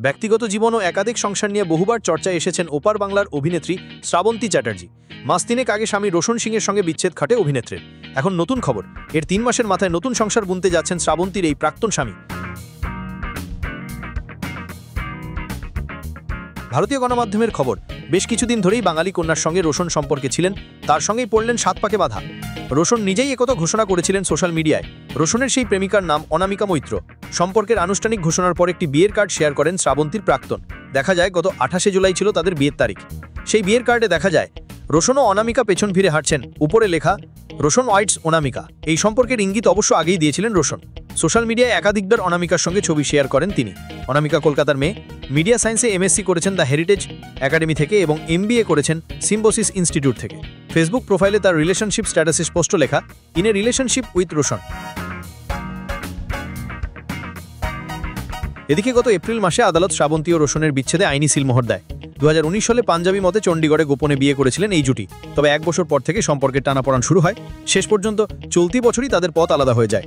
ব্যক্তিগত জীবন ও একাধিক সংসার নিয়ে বহুবার চর্চায় এসেছেন ওপার বাংলার অভিনেত্রী শ্রাবন্তী চ্যাটার্জি। মাস তিনেক আগে স্বামী রোশন সিংয়ের সঙ্গে বিচ্ছেদ ঘটে অভিনেত্রীর। এখন নতুন খবর, এর 3 মাসের মাথায় নতুন সংসার বুনতে যাচ্ছেন শ্রাবন্তীর এই প্রাক্তন স্বামী। ভারতীয় গণমাধ্যমের খবর, বেশ কিছুদিন ধরেই বাঙালি কন্যার সঙ্গে রোশন সম্পর্কে ছিলেন, তার সঙ্গেই পড়লেন 7 পাকে বাঁধা। রোশন নিজেই একথা ঘোষণা করেছিলেন সোশ্যাল মিডিয়ায়। রোশনের সেই প্রেমিকার নাম অনামিকা মৈত্র। সম্পর্কের আনুষ্ঠানিক ঘোষণার পর একটি বিয়ের কার্ড শেয়ার করেন শ্রাবন্তীর প্রাক্তন। দেখা যায় গত 28 জুলাই ছিল তাদের বিয়ের তারিখ। সেই বিয়ের কার্ডে দেখা যায় রোশন ও অনামিকা পেছন ফিরে হাঁটছেন, উপরে লেখা রোশন ওয়াইটস অনামিকা। এই সম্পর্কের ইঙ্গিত অবশ্য আগেই দিয়েছিলেন রোশন। সোশ্যাল মিডিয়ায় একাধিকবার অনামিকার সঙ্গে ছবি শেয়ার করেন তিনি। অনামিকা কলকাতার মেয়ে, মিডিয়া সায়েন্সে এমএসসি করেছেন দ্য হেরিটেজ একাডেমি থেকে এবং এমবিএ করেছেন সিম্বোসিস ইনস্টিটিউট থেকে। ফেসবুক প্রোফাইলে তার রিলেশনশিপ স্ট্যাটাসে স্পষ্ট লেখা, in a relationship with Roshan. এদিকে গত এপ্রিল মাসে আদালত শ্রাবন্তী ও রোশনের বিচ্ছেদে আইনি সিলমোহর দেয়। 2019 সালে পাঞ্জাবি মতে চণ্ডীগড়ে গোপনে বিয়ে করেছিলেন এই জুটি। তবে 1 বছর পর থেকে সম্পর্কের টানাপোড়েন শুরু হয়। শেষ পর্যন্ত চলতি বছরই তাদের পথ আলাদা হয়ে যায়।